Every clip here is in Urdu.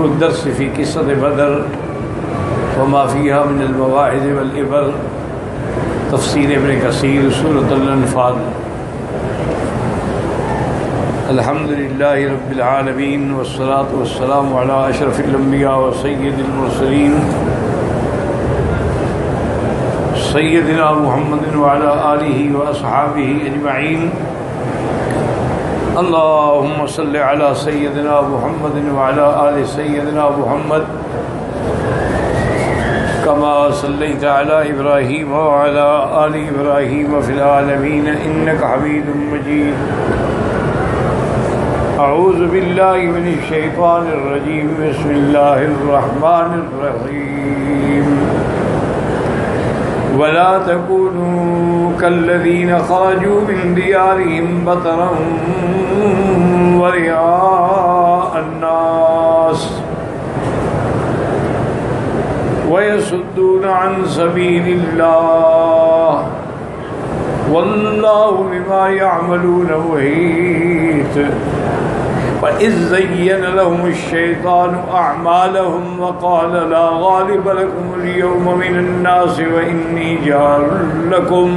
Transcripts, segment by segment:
الدرس في قصة بدر وما فيها من المواعظ والعبر، تفسیر ابن کثیر، سورۃ الانفال۔ الحمد للہ رب العالمین والصلاة والسلام علی اشرف الانبیاء وسید المرسلین سیدنا محمد وعلی آلہ واصحابہ اجمعین۔ اللہم صل علی سیدنا محمد وعلی آل سیدنا محمد كما صليت على إبراهيم وعلى آل إبراهيم في العالمين إنك حميد مجيد۔ أعوذ بالله من الشيطان الرجيم، بسم الله الرحمن الرحيم۔ ولا تكونوا كالذين خرجوا من ديارهم بطرا ورئاء الناس ويصدون عن سبيل الله والله بما يعملون محيط۔ وإذ زين لهم الشيطان أعمالهم وقال لا غالب لكم اليوم من الناس وإني جار لكم،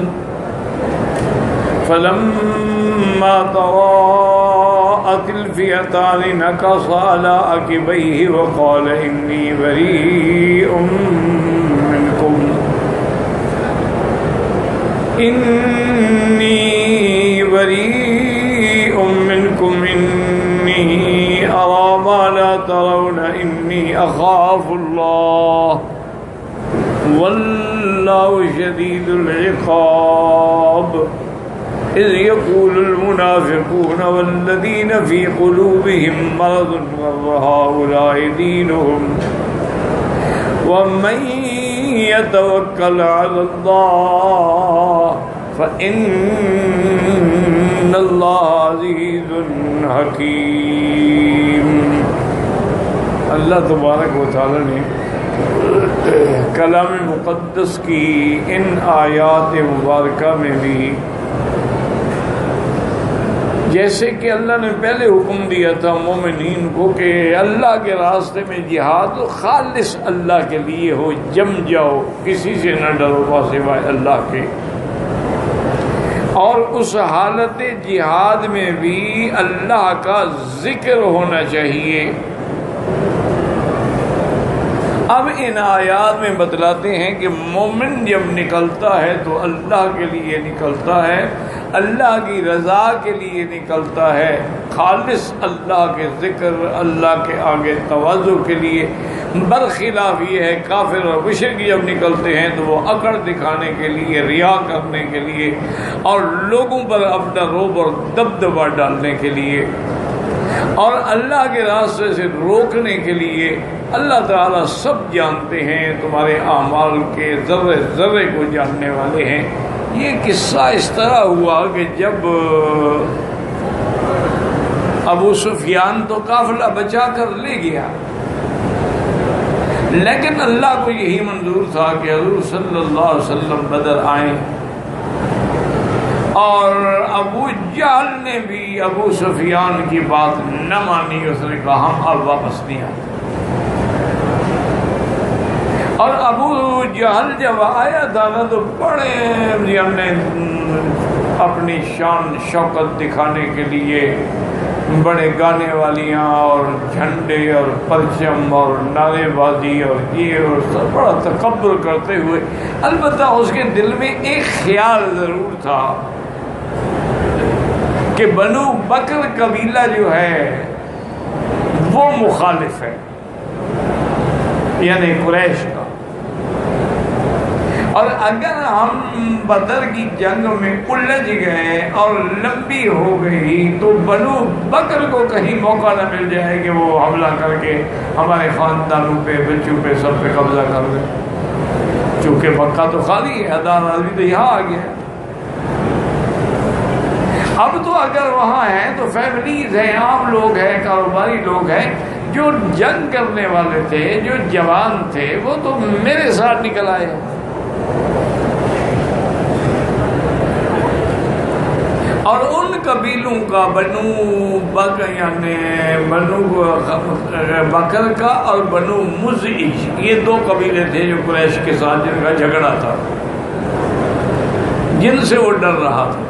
فلما تراءت الفئتان نكص على عقبيه وقال إني بريء منكم إني أرى ما لا ترون إني أخاف الله والله شديد العقاب۔ إذ يقول المنافقون والذين في قلوبهم مرض غر هؤلاء دينهم ومن يتوكل على الله فإن الله عزيز حكيم۔ اللہ تبارک و تعالی نے کلام مقدس کی ان آیات مبارکہ میں بھی، جیسے کہ اللہ نے پہلے حکم دیا تھا مومنین کو کہ اللہ کے راستے میں جہاد خالص اللہ کے لیے ہو، جم جاؤ، کسی سے نہ ڈرو سوائے اللہ کے، اور اس حالت جہاد میں بھی اللہ کا ذکر ہونا چاہیے۔ اب ان آیات میں بتلاتے ہیں کہ مومن جب نکلتا ہے تو اللہ کے لیے نکلتا ہے، اللہ کی رضا کے لیے نکلتا ہے، خالص اللہ کے ذکر، اللہ کے آگے تواضع کے لیے۔ برخلاف یہ ہے کافر اور مشرک جب نکلتے ہیں تو وہ اکڑ دکھانے کے لیے، ریا کرنے کے لیے، اور لوگوں پر اپنا رعب اور دبدبہ ڈالنے کے لیے، اور اللہ کے راستے سے روکنے کے لیے۔ اللہ تعالیٰ سب جانتے ہیں، تمہارے اعمال کے ذرے ذرے کو جاننے والے ہیں۔ یہ قصہ اس طرح ہوا کہ جب ابو سفیان تو قافلہ بچا کر لے گیا، لیکن اللہ کو یہی منظور تھا کہ حضور صلی اللہ علیہ وسلم بدر آئیں، اور ابو جہل نے بھی ابو سفیان کی بات نہ مانی، اس نے کہا ہم اب واپس نہیں آتے۔ اور ابو جہل جب آیا تھا نا تو بڑے ہم نے اپنی شان شوکت دکھانے کے لیے بڑے گانے والیاں اور جھنڈے اور پرچم اور نعرے بازی اور یہ اور سب بڑا تکبر کرتے ہوئے، البتہ اس کے دل میں ایک خیال ضرور تھا کہ بنو بکر قبیلہ جو ہے وہ مخالف ہے، یعنی قریش کا، اور اگر ہم بدر کی جنگ میں الجھ گئے اور لمبی ہو گئی تو بنو بکر کو کہیں موقع نہ مل جائے کہ وہ حملہ کر کے ہمارے خاندانوں پہ، بچوں پہ، سب پہ قبضہ کر دیں، چونکہ مکہ تو خالی ہے، ادان آدمی تو یہاں آ گیا۔ اب تو اگر وہاں ہیں تو فیملیز ہیں، عام لوگ ہیں، کاروباری لوگ ہیں، جو جنگ کرنے والے تھے، جو جوان تھے، وہ تو میرے ساتھ نکل آئے۔ اور ان قبیلوں کا بنو بکر یعنی بنو بکر کا اور بنو مزعج، یہ دو قبیلے تھے جو قریش کے ساتھ جن کا جھگڑا تھا، جن سے وہ ڈر رہا تھا۔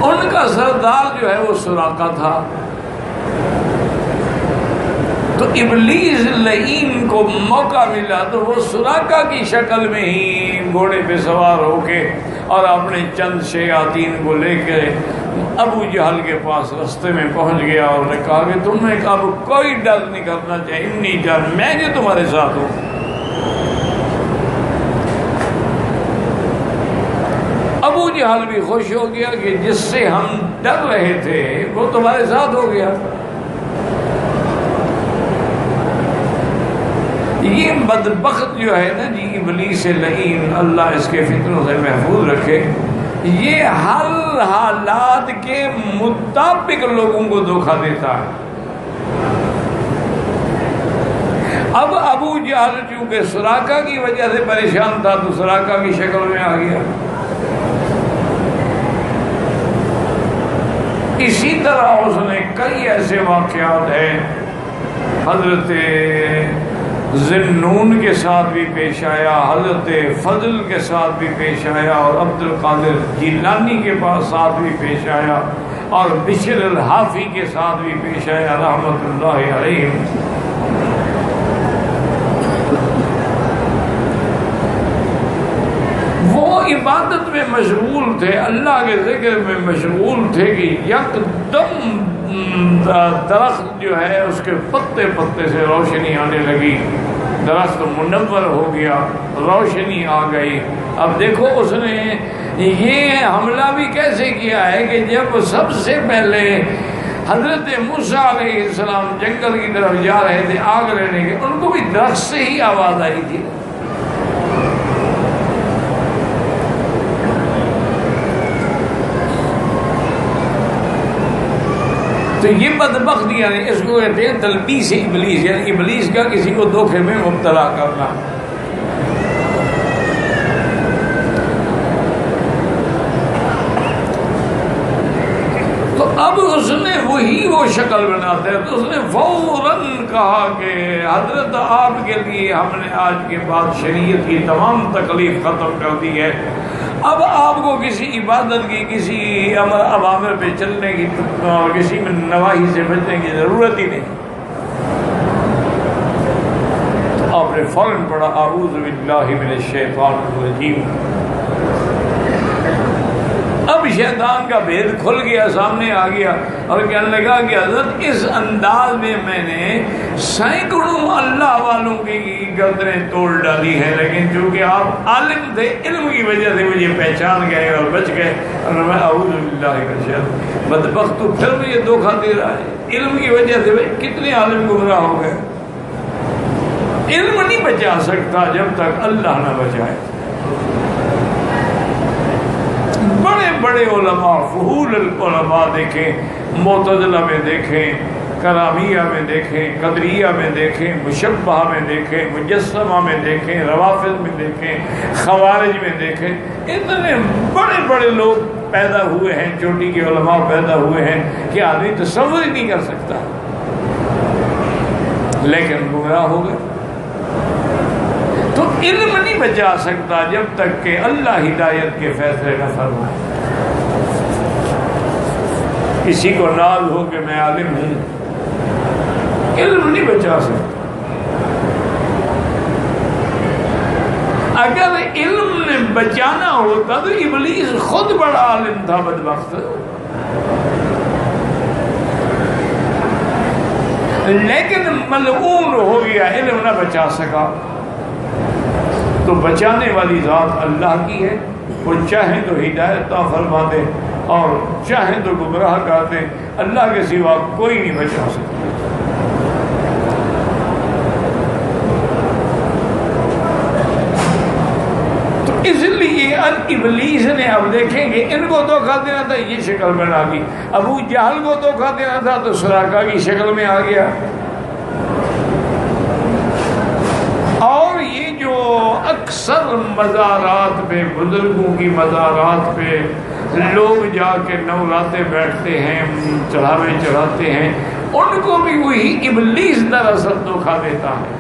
ان کا سردار جو ہے وہ سراقہ تھا۔ تو ابلیس لعین کو موقع ملا تو وہ سراقہ کی شکل میں ہی گھوڑے پہ سوار ہو کے اور اپنے چند شیاطین کو لے کے ابو جہل کے پاس رستے میں پہنچ گیا اور نے کہا کہ تمہیں اب کوئی ڈر نہیں کرنا چاہیے، انی ڈر میں جو تمہارے ساتھ ہوں۔ ابو جہل بھی خوش ہو گیا کہ جس سے ہم ڈر رہے تھے وہ تمہارے ساتھ ہو گیا۔ یہ بدبخت جو ہے نا جی ابلیس لعین، اللہ اس کے فتنوں سے محفوظ رکھے، یہ ہر حالات کے مطابق لوگوں کو دھوکہ دیتا ہے۔ اب ابو جہل چونکہ سراقہ کی وجہ سے پریشان تھا تو سراقہ کی شکل میں آ گیا۔ اسی طرح اس نے کئی ایسے واقعات ہیں، حضرت ذنون کے ساتھ بھی پیش آیا، حضرت فضل کے ساتھ بھی پیش آیا، اور عبد القادر جیلانی کے پاس ساتھ بھی پیش آیا، اور بشر الحافی کے ساتھ بھی پیش آیا رحمت اللہ علیہ۔ وہ عبادت میں مشغول تھے، اللہ کے ذکر میں مشغول تھے کہ یکدم درخت جو ہے اس کے پتے پتے سے روشنی آنے لگی، درخت منور ہو گیا، روشنی آ گئی۔ اب دیکھو اس نے یہ حملہ بھی کیسے کیا ہے کہ جب سب سے پہلے حضرت موسیٰ علیہ السلام جنگل کی طرف جا رہے تھے آگ لینے کے، ان کو بھی درخت سے ہی آواز آئی تھی۔ تو یہ بدبخت یعنی اس کو کہتے ہیں تلبیس ابلیس، یعنی ابلیس کا کسی کو دھوکے میں مبتلا کرنا۔ تو اب اس نے وہ شکل بناتے ہیں تو اس نے فوراً کہا کہ حضرت آپ کے لیے ہم نے آج کے بعد شریعت کی تمام تکلیف ختم کر دی ہے، اب آپ کو کسی عبادت کی، کسی امر اوامر پہ چلنے کی اور کسی میں نواہی سے بچنے کی ضرورت ہی نہیں۔ تو آپ نے فوراً پڑھا اعوذ باللہ من الشیطان الرجیم۔ اب شیطان کا بھید کھل گیا، سامنے آ گیا اور کہنے لگا کہ حضرت اس انداز میں میں نے سینکڑوں اللہ والوں کی گردنیں توڑ ڈالی ہیں، لیکن چونکہ آپ عالم تھے علم کی وجہ سے مجھے پہچان گئے اور بچ گئے، اور میں اعوذ باللہ من الشیطان۔ بدبخت تو پھر بھی یہ دھوکہ دے رہا ہے، علم کی وجہ سے کتنے عالم گمراہ ہو گئے۔ علم نہیں بچا سکتا جب تک اللہ نہ بچائے۔ بڑے بڑے علماء، فحول العلماء دیکھیں، معتزلہ میں دیکھیں، کرامیہ میں دیکھیں، قدریہ میں دیکھیں، مشبہہ میں دیکھیں، مجسمہ میں دیکھیں، روافض میں دیکھیں، خوارج میں دیکھیں، اتنے بڑے بڑے لوگ پیدا ہوئے ہیں، چوٹی کے علماء پیدا ہوئے ہیں کہ آدمی تصور ہی نہیں کر سکتا، لیکن گمراہ ہو گئے۔ تو علم نہیں بچا سکتا جب تک کہ اللہ ہدایت کے فیصلے نہ فرمائے۔ کسی کو ناز ہو کہ میں عالم ہوں، علم نہیں بچا سکتا۔ اگر علم نے بچانا ہوتا تو ابلیس خود بڑا عالم تھا، بدبخت، لیکن ملعون ہو گیا، علم نہ بچا سکا۔ تو بچانے والی ذات اللہ کی ہے، وہ چاہیں تو ہدایت عطا فرما دے اور چاہیں تو گمراہ کر دے، اللہ کے سوا کوئی نہیں بچا سکتا۔ تو اس لیے ابلیس نے اب دیکھیں کہ ان کو دھوکہ دینا تھا، یہ شکل بنا دی، ابو جہل کو دھوکہ دینا تھا تو سراقہ کی شکل میں آ گیا، اور یہ جو اکثر مزارات پہ، بزرگوں کی مزارات پہ لوگ جا کے نوراتے بیٹھتے ہیں، چڑھاوے چڑھاتے ہیں، ان کو بھی وہی ابلیس دراصل دھوکہ دیتا ہے۔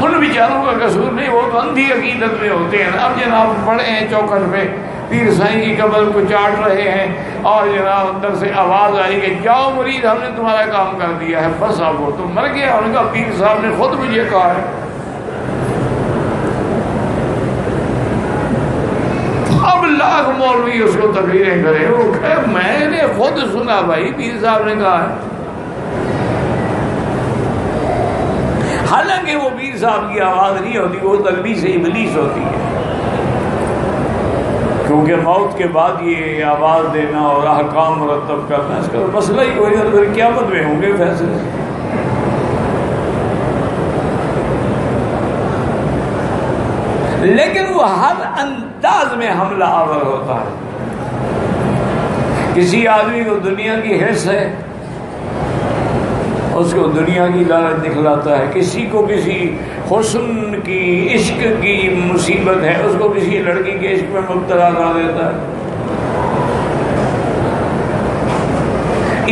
ان بیچاروں کا قصور نہیں، وہ تو اندھی عقیدت میں ہوتے ہیں۔ اب جناب پڑے ہیں چوکٹ پہ، پیر سائیں کی قبر کو چاٹ رہے ہیں، اور جناب اندر سے آواز آئی کہ جاؤ مرید، ہم نے تمہارا کام کر دیا ہے۔ بس اب وہ تو مر گیا، ان کا پیر صاحب نے خود مجھے کہا ہے۔ اب لاکھ مولوی اس کو تقریریں کرے، وہ کہ میں نے خود سنا بھائی، پیر صاحب نے کہا ہے۔ حالانکہ وہ پیر صاحب کی آواز نہیں ہوتی، وہ تلبیس ابلیس ہوتی ہے، کیونکہ موت کے بعد یہ آواز دینا اور احکام مرتب کرنا، اس کا مسئلہ ہی کوئی نہیں، پھر قیامت میں ہوں گے فیصلے۔ لیکن وہ ہر انداز میں حملہ آور ہوتا ہے۔ کسی آدمی کو دنیا کی حرص ہے، اس کو دنیا کی لالچ دکھلاتا ہے، کسی کو کسی حسن کی، عشق کی مصیبت ہے، اس کو کسی لڑکی کے عشق میں مبتلا کر دیتا ہے۔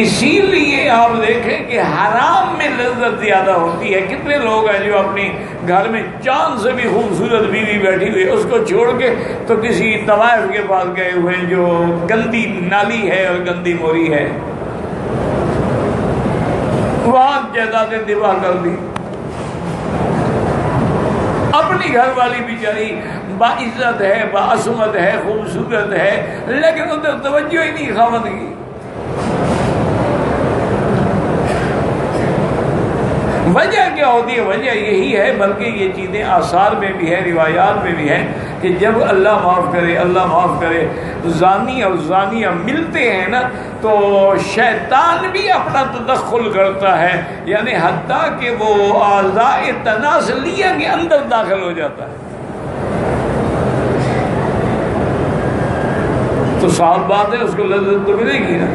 اسی لیے آپ دیکھیں کہ حرام میں لذت زیادہ ہوتی ہے۔ کتنے لوگ ہیں جو اپنی گھر میں چاند سے بھی خوبصورت بیوی بیٹھی ہوئی، اس کو چھوڑ کے تو کسی طوائف کے پاس گئے ہوئے ہیں جو گندی نالی ہے اور گندی موری ہے، وہاں جائیدادیں تباہ کر دی۔ اپنی گھر والی بیچاری باعزت ہے، باعصمت ہے، خوبصورت ہے، لیکن ادھر توجہ ہی نہیں خاوند کی۔ وجہ کیا ہوتی ہے؟ وجہ یہی ہے، بلکہ یہ چیزیں آثار میں بھی ہے، روایات میں بھی ہے کہ جب اللہ معاف کرے، اللہ معاف کرے، زانی اور زانیہ ملتے ہیں نا، تو شیطان بھی اپنا تدخل کرتا ہے، یعنی حتیٰ کہ وہ اعضاء تناسلیہ کے اندر داخل ہو جاتا ہے۔ تو صاف بات ہے، اس کو لذت تو ملے گی نا۔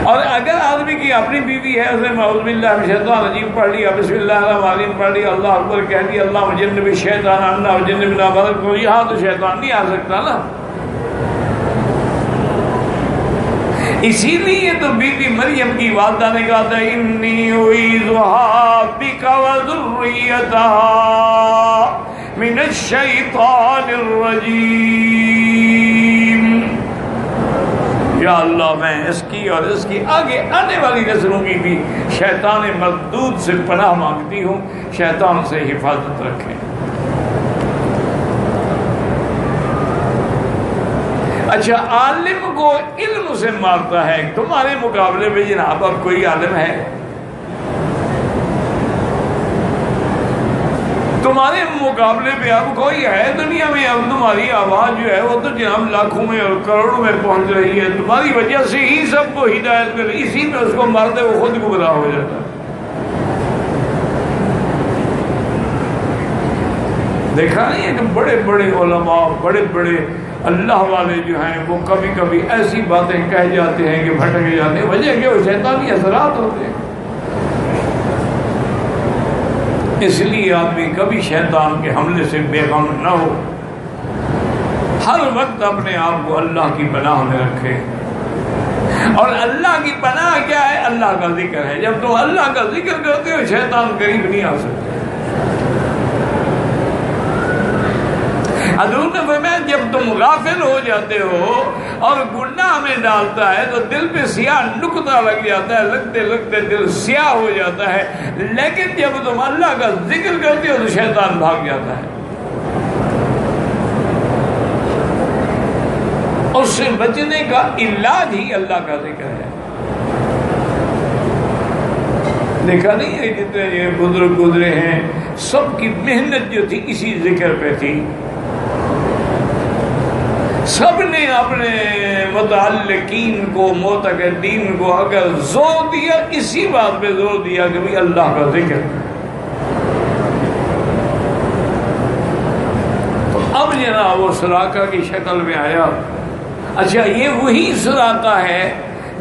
اور اگر آدمی کی اپنی بیوی ہے، اس نے اعوذ باللہ من الشیطان الرجیم پڑھ لیا، بسم اللہ الرحمن الرحیم پڑھ لیا، اللہ اکبر کہہ دیا، اللہ جنب الشیطان عنا وجنبنا ما رزقنا، یہاں تو شیطان نہیں آ سکتا نا۔ اسی لیے تو بی بی مریم کی والدہ نے کہا تھا انی اعیذھا بک وذریتھا من الشیطان الرجیم، یا اللہ میں اس کی اور اس کی آگے آنے والی نسلوں کی بھی شیطان مردود سے پناہ مانگتی ہوں، شیطان سے حفاظت رکھیں۔ اچھا، عالم کو علم سے مارتا ہے، تمہارے مقابلے میں جناب اب کوئی عالم ہے؟ تمہارے مقابلے پہ اب کوئی ہے دنیا میں؟ اب تمہاری آواز جو ہے وہ تو جناب لاکھوں میں اور کروڑوں میں پہنچ رہی ہے، تمہاری وجہ سے ہی سب کو ہدایت مل رہی، اسی میں اس کو مارتے وہ خود گمراہ ہو جاتا ہے۔ دیکھا نہیں ہے کہ بڑے بڑے علماء، بڑے بڑے اللہ والے جو ہیں وہ کبھی کبھی ایسی باتیں کہہ جاتے ہیں کہ بھٹک جاتے ہیں، وجہ کہ وہ شیطانی اثرات ہوتے ہیں۔ اس لیے آدمی کبھی شیطان کے حملے سے بے غم نہ ہو، ہر وقت اپنے آپ کو اللہ کی پناہ میں رکھے۔ اور اللہ کی پناہ کیا ہے؟ اللہ کا ذکر ہے۔ جب تم اللہ کا ذکر کرتے ہو شیطان قریب نہیں آ سکتے۔ حضور نے فرمایا جب تم غافل ہو جاتے ہو اور گناہ میں ڈالتا ہے تو دل پہ سیاہ نقطہ لگ جاتا ہے، لگتے لگتے دل سیاہ ہو جاتا ہے، لیکن جب تم اللہ کا ذکر کرتے ہو تو شیطان بھاگ جاتا ہے۔ اس سے بچنے کا علاج ہی اللہ کا ذکر ہے۔ دیکھا نہیں ہے جتنے یہ بزرگ گزرے ہیں، سب کی محنت جو تھی اسی ذکر پہ تھی، سب نے اپنے متعلقین کو، معتقدین کو اگر زور دیا، اسی بات پہ زور دیا کہ بھی اللہ کا ذکر۔ تو اب جناب وہ سراقہ کی شکل میں آیا۔ اچھا، یہ وہی سراقہ ہے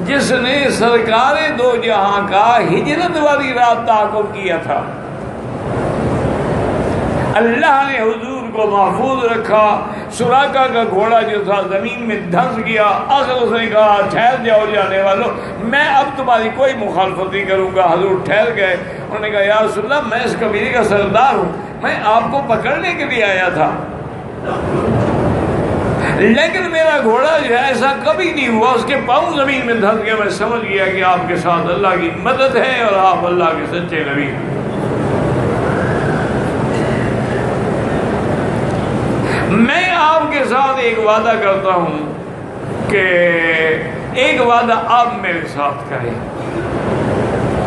جس نے سرکار دو جہاں کا ہجرت والی رات تعاقب کیا تھا، اللہ نے حضور کو محفوظ رکھا۔ سراقہ کا گھوڑا جو تھا زمین میں دھنس گیا، آخر اس نے کہا ٹھہر جاؤ جانے والوں، میں اب تمہاری کوئی مخالفت نہیں کروں گا۔ حضور ٹھہر گئے، انہوں نے کہا یا رسول اللہ میں اس قبیلے کا سردار ہوں، میں آپ کو پکڑنے کے لیے آیا تھا، لیکن میرا گھوڑا جو ہے ایسا کبھی نہیں ہوا، اس کے پاؤں زمین میں دھنس گیا، میں سمجھ گیا کہ آپ کے ساتھ اللہ کی مدد ہے اور آپ اللہ کے سچے نبی ہیں۔ میں آپ کے ساتھ ایک وعدہ کرتا ہوں کہ ایک وعدہ آپ میرے ساتھ کریں۔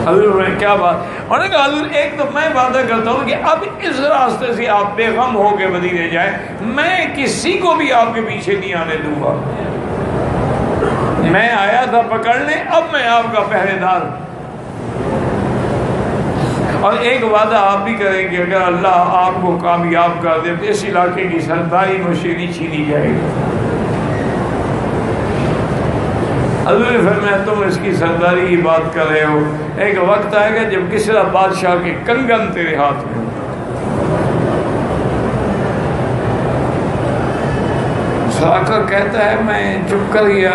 حضور نے کیا بات؟ انہوں نے کہا حضور ایک تو میں وعدہ کرتا ہوں کہ اب اس راستے سے آپ بے غم ہو کے مدینے جائیں، میں کسی کو بھی آپ کے پیچھے نہیں آنے دوں گا۔ میں آیا تھا پکڑنے، اب میں آپ کا پہرے دار ہوں۔ اور ایک وعدہ آپ بھی کریں کہ اگر اللہ آپ کو کامیاب کر دے تو اس علاقے کی سرداری مجھ سے نہیں چھینی جائے گی۔ حضور نے فرمایا تم اس کی سرداری کی بات کر رہے ہو، ایک وقت آئے گا جب کسریٰ بادشاہ کے کنگن تیرے ہاتھ میں ہوں۔ سراقہ کہتا ہے میں چپ کر گیا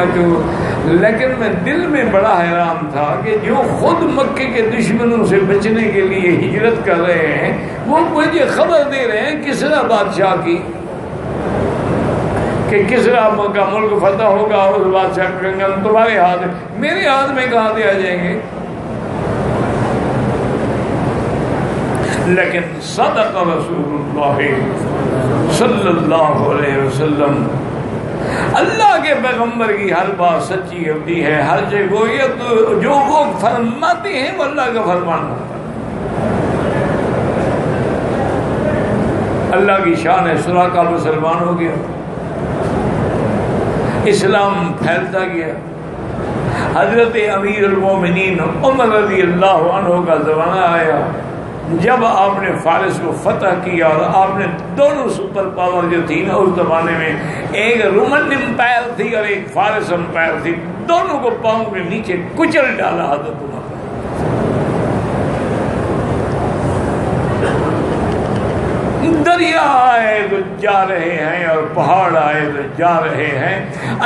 لیکن میں دل میں بڑا حیران تھا کہ جو خود مکے کے دشمنوں سے بچنے کے لیے ہجرت کر رہے ہیں وہ مجھے خبر دے رہے ہیں کسریٰ بادشاہ کی کہ کسریٰ کا ملک فتح ہوگا، اس بادشاہ کا کنگن تمہارے ہاتھ میں، میرے ہاتھ میں کہاں دے آ جائیں گے؟ لیکن صدق رسول اللہ صلی اللہ علیہ وسلم، اللہ کے پیغمبر کی ہر بات سچی ہوتی ہے، ہر جگہ جو وہ فرماتے ہیں وہ اللہ کا فرمان ہوتا ہے۔ اللہ کی شان ہے، سراقہ مسلمان ہو گیا، اسلام پھیلتا گیا۔ حضرت امیر المومنین عمر رضی اللہ عنہ کا زمانہ آیا جب آپ نے فارس کو فتح کیا اور آپ نے دونوں سپر پاور جو تھی نا اس زمانے میں، ایک رومن امپائر تھی اور ایک فارس امپائر تھی، دونوں کو پاؤں کے نیچے کچل ڈالا حضرت عمر۔ دریا آئے تو جا رہے ہیں اور پہاڑ آئے تو جا رہے ہیں،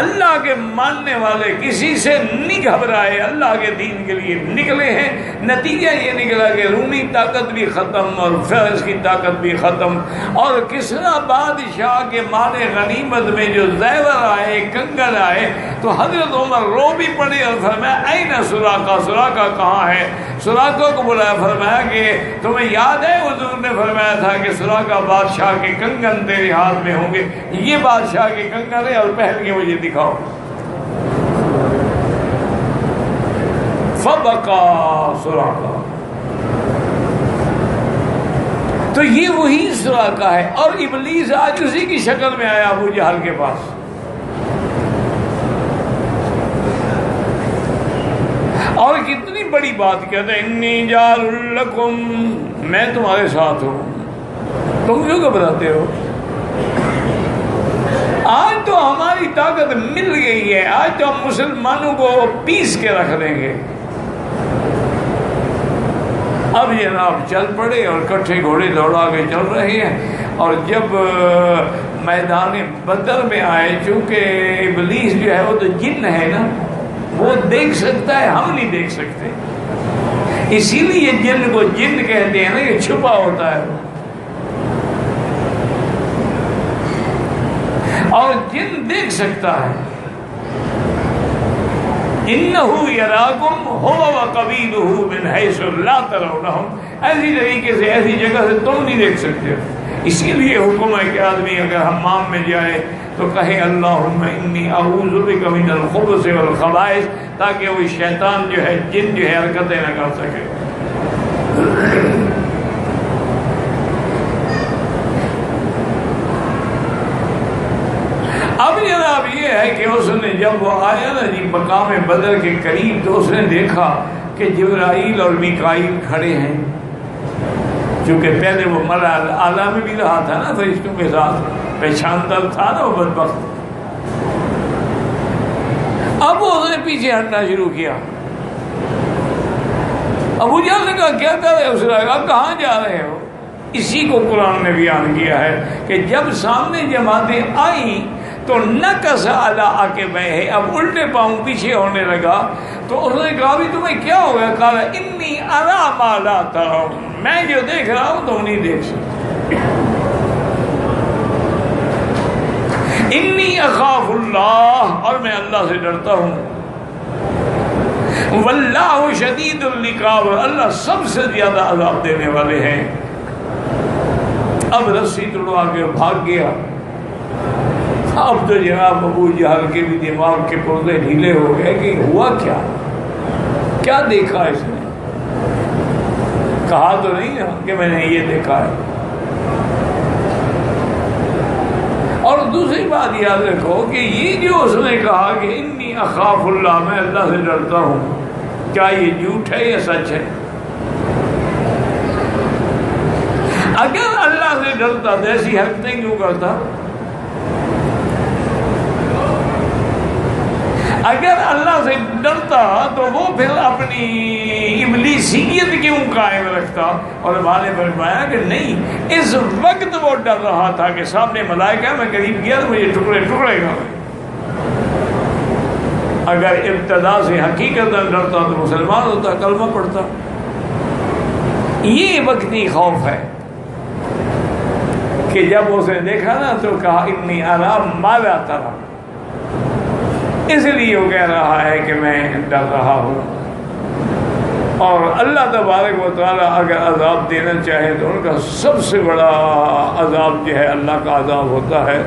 اللہ کے ماننے والے کسی سے نہیں گھبرائے، اللہ کے دین کے لیے نکلے ہیں۔ نتیجہ یہ نکلا کہ رومی طاقت بھی ختم اور فارس کی طاقت بھی ختم، اور کسریٰ بادشاہ کے مال غنیمت میں جو زیور آئے، کنگن آئے، تو حضرت عمر رو بھی پڑے اور فرمایا این سراقہ، سراقہ کہاں ہے؟ سراقہ کو بلایا، فرمایا کہ تمہیں یاد ہے حضور نے فرمایا تھا کہ سراقہ بادشاہ کے کنگن تیرے ہاتھ میں ہوں گے، یہ بادشاہ کے کنگن ہے اور پہن کے مجھے دکھاؤ۔ فبقى سراقہ، تو یہ وہی سراقہ ہے، اور ابلیس آج اسی کی شکل میں آیا ابو جہل کے پاس۔ اور کتنی بڑی بات کہتے ہیں انی جعل لکم، میں تمہارے ساتھ ہوں، تم کیوں گھبراتے ہو؟ آج تو ہماری طاقت مل گئی ہے، آج تو ہم مسلمانوں کو پیس کے رکھ دیں گے۔ اب جناب چل پڑے اور کٹھے گھوڑے دوڑا کے چل رہے ہیں، اور جب میدان بدر میں آئے، چونکہ ابلیس جو ہے وہ تو جن ہے نا، وہ دیکھ سکتا ہے، ہم نہیں دیکھ سکتے، اسی لیے جن کو جن کہتے ہیں نا، یہ چھپا ہوتا ہے، اور جن دیکھ سکتا ہے۔ انہو یراکم ہو وقبیلہ من حیث لا ترونہم، ایسی طریقے سے، ایسی جگہ سے تم نہیں دیکھ سکتے۔ اسی لیے حکم ہے کہ آدمی اگر حمام میں جائے تو کہے اللہم انی اعوذ بک من الخبث والخبائث، تاکہ وہ شیطان جو ہے، جن جو ہے حرکتیں نہ کر سکے۔ اب جناب یہ ہے کہ اس نے جب وہ آیا نا جی مقام بدر کے قریب، تو اس نے دیکھا کہ جبرائیل اور میکائیل کھڑے ہیں، چونکہ پہلے وہ ملأ اعلیٰ میں بھی رہا تھا نا فرشتوں کے ساتھ، پہچانتا تھا نا وہ بدبخت۔ اب اس نے پیچھے ہٹنا شروع کیا. ابو جہل نے کہا کیا کر رہے ہو؟ اس نے کہا کہاں جا رہے ہو؟ اسی کو قرآن نے بیان کیا ہے کہ جب سامنے جماعتیں آئیں تو نکس علی عقبیہ، اب الٹے پاؤں پیچھے ہونے لگا. تو اس نے کہا بھی تمہیں کیا ہو گیا؟ کہا انی اری ما لا ترون، میں جو دیکھ رہا ہوں تم نہیں دیکھ سکتے. انی اخاف اللہ، اور میں اللہ سے ڈرتا ہوں. واللہ شدید العقاب، اللہ سب سے زیادہ عذاب دینے والے ہیں. اب رسی توڑوا کے بھاگ گیا. اب تو جناب ابو جہل کے بھی دماغ کے پردے ڈھیلے ہو گئے کہ ہوا کیا، کیا دیکھا اس نے؟ کہا تو نہیں نا کہ میں نے یہ دیکھا ہے. اور دوسری بات یاد رکھو کہ یہ جو اس نے کہا کہ انی اخاف اللہ، میں اللہ سے ڈرتا ہوں، کیا یہ جھوٹ ہے یا سچ ہے؟ اگر اللہ سے ڈرتا تو ایسی حرکتیں کیوں کرتا؟ اگر اللہ سے ڈرتا تو وہ پھر اپنی ابلیسیت کیوں قائم رکھتا؟ اور ہمارے نے فرمایا کہ نہیں، اس وقت وہ ڈر رہا تھا کہ سامنے ملائکہ، میں قریب گیا تو مجھے ٹکڑے ٹکڑے گا. اگر ابتدا سے حقیقت ڈرتا تو مسلمان ہوتا، کلمہ پڑھتا. یہ وقتی خوف ہے کہ جب اسے دیکھا نا تو کہا انی اری ما لا ترون، اس لیے وہ کہہ رہا ہے کہ میں ڈر رہا ہوں. اور اللہ تبارک و تعالیٰ اگر عذاب دینا چاہے تو ان کا سب سے بڑا عذاب جو ہے اللہ کا عذاب ہوتا ہے.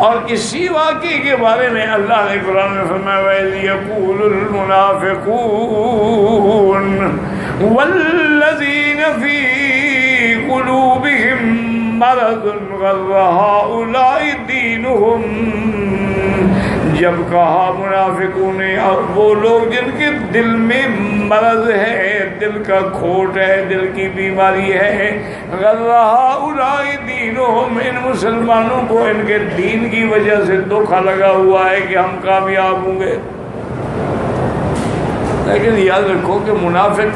اور اسی واقعے کے بارے میں اللہ نے قرآن میں فرمایا وَإِذْ يَقُولُ الْمُنَافِقُونَ وَالَّذِينَ فِي قُلُوبِهِم مَّرَضٌ غَرَّ هَٰؤُلَاءِ دِينُهُمْ، جب کہا منافقوں نے، اور وہ لوگ جن کے دل میں مرض ہے، دل کا کھوٹ ہے، دل کی بیماری ہے، غَرَّ هَٰؤُلَاءِ دِينُهُمْ، ان مسلمانوں کو ان کے دین کی وجہ سے دھوکہ لگا ہوا ہے کہ ہم کامیاب ہوں گے. لیکن یاد رکھو کہ منافق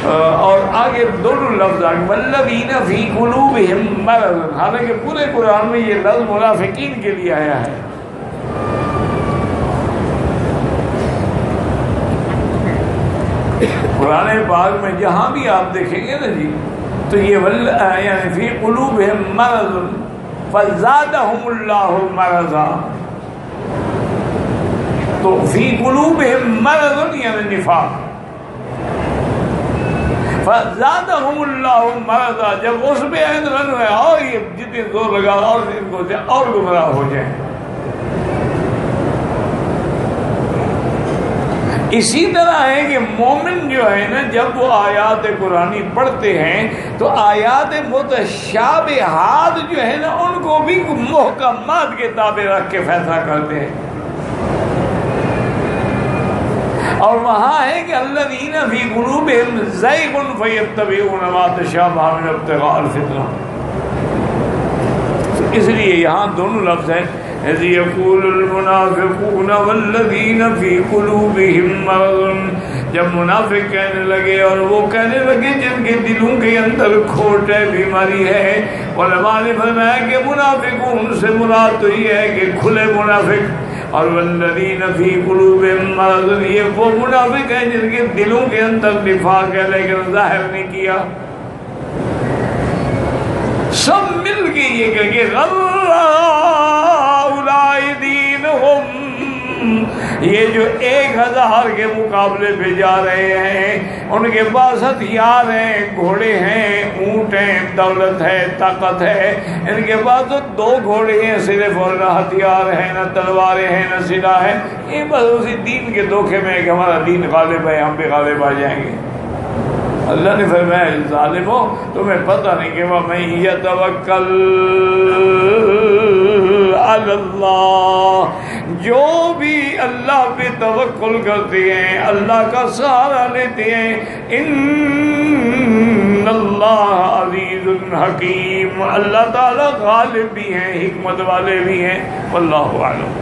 اور آگے دونوں لفظ آگے والذین فی قلوبہم مرض، حالانکہ پورے قرآن میں یہ لفظ منافقین کے لیے آیا ہے. قرآن پاک میں جہاں بھی آپ دیکھیں گے نا جی تو یہ یعنی فی قلوبہم مرض فزادہم اللہ مرضا، تو فی قلوبہم مرض یعنی نفاق، فزادہم اللہ مرضا، جب اس پہ آئے تو ہے اور یہ جتنے زور لگا اور ان کو اور گمراہ ہو جائیں. اسی طرح ہے کہ مومن جو ہے نا جب وہ آیات قرآنی پڑھتے ہیں تو آیات متشابہات جو ہے نا ان کو بھی محکمات کے تابع رکھ کے فیصلہ کرتے ہیں. اور وہاں ہے کہ الذین فی قلوبہم زیغ فیتبعون ما تشابہ من ابتغاء الفتنہ. اس لیے یہاں دونوں لفظ ہیں اذ یقول المنافقون والذین فی قلوبہم مرض، جب منافق کہنے لگے اور وہ کہنے لگے جن کے دلوں کے اندر کھوٹ ہے، بیماری ہے. علماء نے فرمایا کہ منافقون سے مراد تو یہ ہے کہ کھلے منافق، اور والذین فی قلوبہم مرض یہ وہ منافق ہیں جن کے دلوں کے اندر نفاق ہے لیکن ظاہر نہیں کیا. سب مل کے یہ کہیں گے اولئک دینہم، یہ جو 1000 کے مقابلے پہ جا رہے ہیں ان کے پاس ہتھیار ہیں، گھوڑے ہیں، اونٹ ہیں، دولت ہے، طاقت ہے. ان کے پاس تو 2 گھوڑے ہیں صرف، اور نہ ہتھیار ہے، نہ تلواریں ہیں، نہ سلاح ہے. یہ بس اسی دین کے دھوکے میں ہے کہ ہمارا دین غالب ہے، ہم بھی غالب آ جائیں گے. اللہ نے فرمایا ظالمو تمہیں پتہ نہیں کہ وَمَن يَتَوَكَّلْ عَلَى اللَّهِ، جو بھی اللہ پہ توکل کرتے ہیں، اللہ کا سہارا لیتے ہیں، إِنَّ ان اللہ عزیز حکیم، اللہ تعالیٰ غالب بھی ہیں، حکمت والے بھی ہیں، واللہ اعلم۔